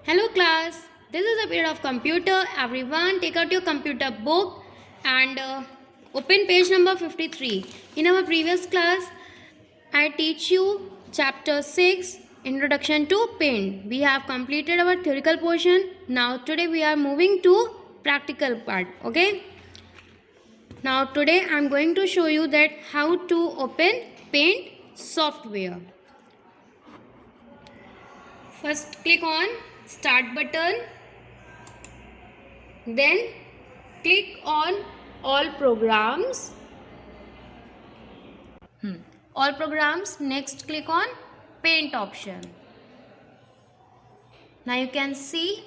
Hello class, this is a period of computer. Everyone take out your computer book and open page number 53. In our previous class, I teach you chapter 6 Introduction to Paint. We have completed our theoretical portion. Now today we are moving to practical part. Okay. Now today I am going to show you that how to open Paint software. First click on Start button. Then click on all programs. All programs. Next click on paint option. Now you can see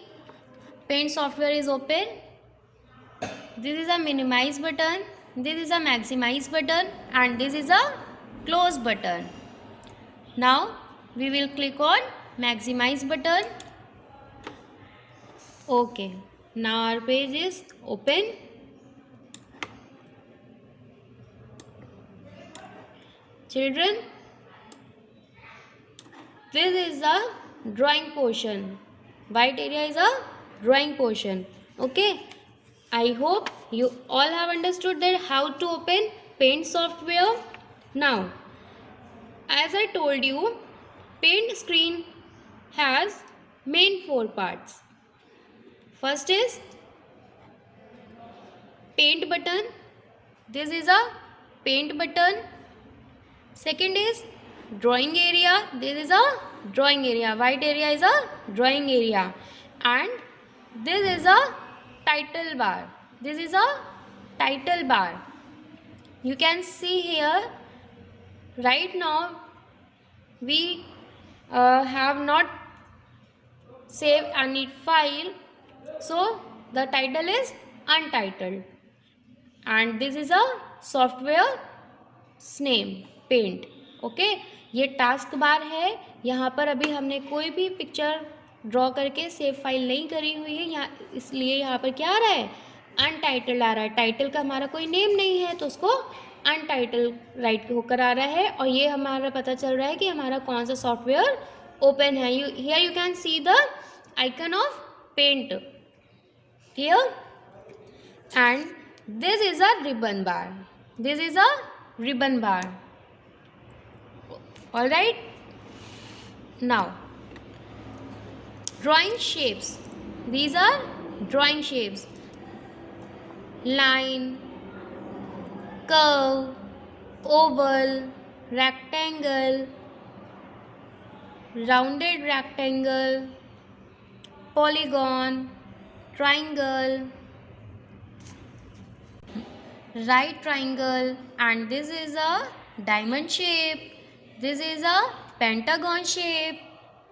paint software is open. This is a minimize button. This is a maximize button and this is a close button. Now we will click on maximize button. Okay. Now our page is open. Children, this is the drawing portion. White area is a drawing portion. Okay. I hope you all have understood that how to open paint software. Now, as I told you, paint screen has main 4 parts. First is paint button. This is a paint button. Second is drawing area. This is a drawing area. White area is a drawing area. And this is a title bar. This is a title bar. You can see here, right now we have not saved any file. So the title is untitled. And this is a software name. Paint okay ये task bar है. यहाँ पर अभी हमने कोई भी picture draw करके save file नहीं करी हुई है यहाँ, इसलिए यहाँ पर क्या आ रहा है, अनटाइटल्ड आ रहा है. टाइटल का हमारा कोई नेम नहीं है तो उसको अनटाइटल राइट होकर आ रहा है. और ये हमारा पता चल रहा है कि हमारा कौन सा सॉफ्टवेयर ओपन है. Here you can see the icon of paint. Clear? And this is a ribbon bar. दिस इज अ ribbon bar. All right. Now drawing shapes. These are drawing shapes: line, curve, oval, rectangle, rounded rectangle, polygon, triangle, right triangle, and this is a diamond shape. This is a pentagon shape.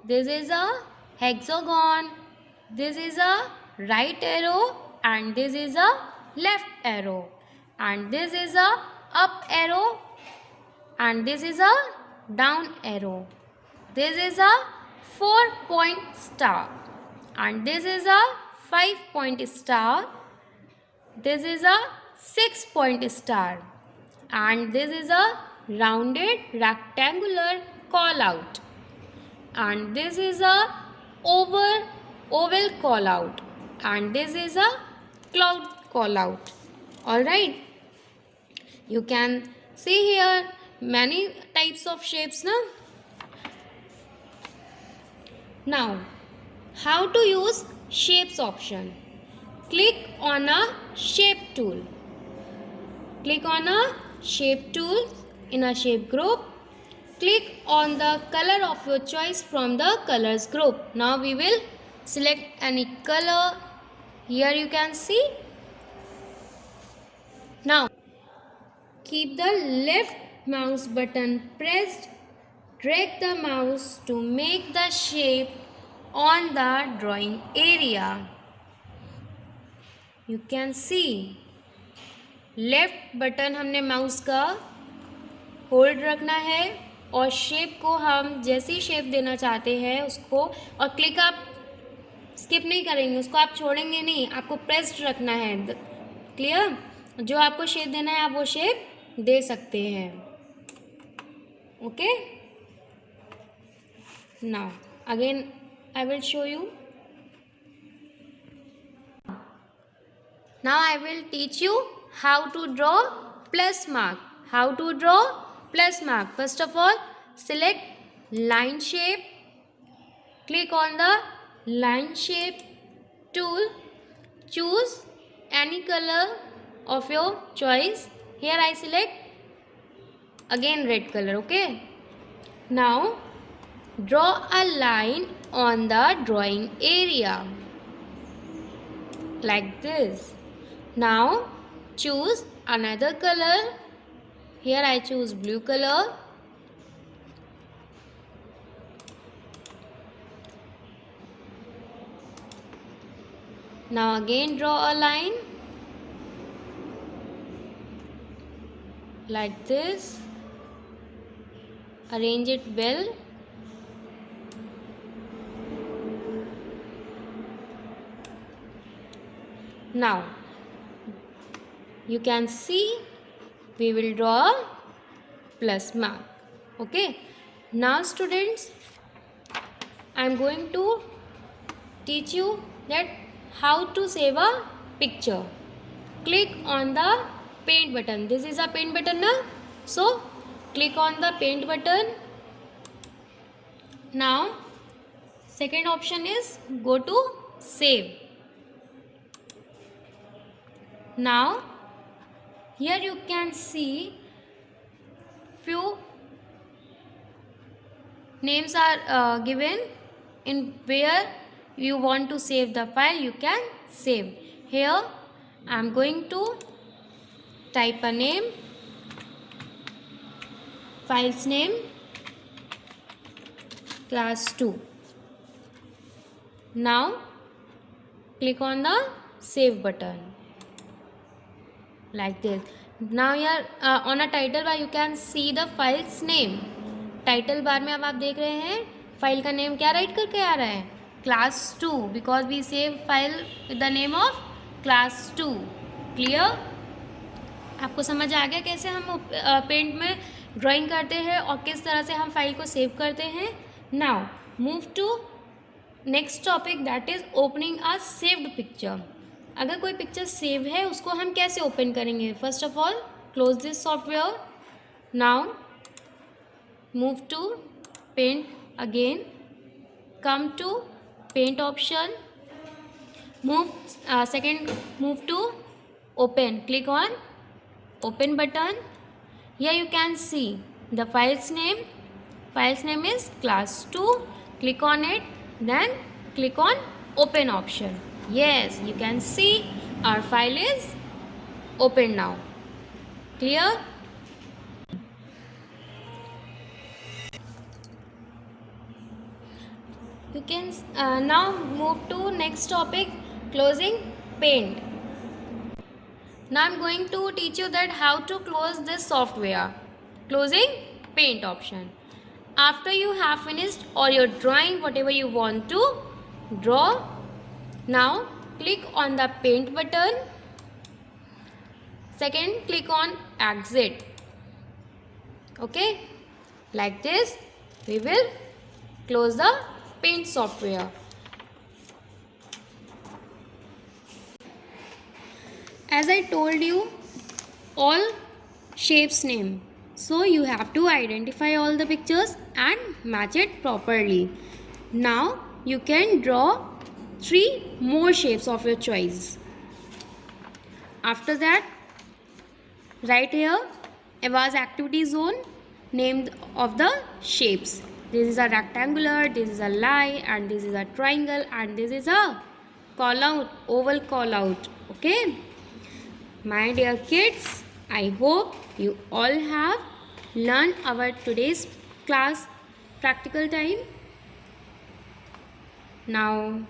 This is a hexagon. This is a right arrow and this is a left arrow, and this is a up arrow and this is a down arrow. This is a 4-point star and this is a 5-point star. This is a 6-point star and this is a rounded rectangular call out, and this is a oval call out, and this is a cloud call out. All right, you can see here many types of shapes now how to use shapes option. Click on a shape tool. Click on a shape tool in a shape group. Click on the color of your choice from the colors group. Now we will select any color. Here you can see. Now keep the left mouse button pressed. Drag the mouse to make the shape on the drawing area. You can see left button हमने mouse का hold रखना है और shape को हम जैसी shape देना चाहते हैं उसको, और क्लिक आप स्किप नहीं करेंगे, उसको आप छोड़ेंगे नहीं, आपको प्रेस्ड रखना है. क्लियर? जो आपको शेप देना है आप वो शेप दे सकते हैं. Okay. Now again I will show you. Now I will teach you how to draw plus mark. How to draw plus mark. First of all, select line shape. Click on the line shape tool. Choose any color of your choice. Here I select again red color. Okay. Now draw a line on the drawing area like this. Now choose another color. Here I choose blue color. Now again draw a line like this. Arrange it well. Now you can see we will draw a plus mark. Okay. Now students, I am going to teach you that how to save a picture. Click on the paint button. This is a paint button now. So click on the paint button. Now second option is go to save. Now here you can see few names are given. In where you want to save the file, you can save. Here I am going to type a name, file's name class 2. Now click on the save button like this. Now here on a title bar you can see the file's name. Title bar में अब आप देख रहे हैं file का name क्या right करके आ रहा है, class 2, because we save file with the name of class 2. Clear? आपको समझ आ गया कैसे हम पेंट में ड्राइंग करते हैं और किस तरह से हम फाइल को सेव करते हैं. Now move to next topic, that is opening a saved picture. अगर कोई पिक्चर सेव है उसको हम कैसे ओपन करेंगे. First of all close this software. Now move to paint again, come to paint option, move to open, click on open button. Here you can see the file's name is class 2. Click on it, then click on open option. Yes, you can see our file is open now. Clear? You can now move to next topic, closing paint. Now I am going to teach you that how to close this software. Closing paint option. After you have finished all your drawing, whatever you want to draw, now click on the paint button. Second, click on exit. Okay, like this we will close the paint software. As I told you, all shapes name, so you have to identify all the pictures and match it properly. Now you can draw 3 more shapes of your choice. After that, write here Ava's activity zone, name of the shapes. This is a rectangular, this is a line, and this is a triangle, and this is a call out, oval call out. Okay, my dear kids, I hope you all have learned our today's class practical time. Now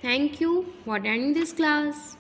thank you for attending this class.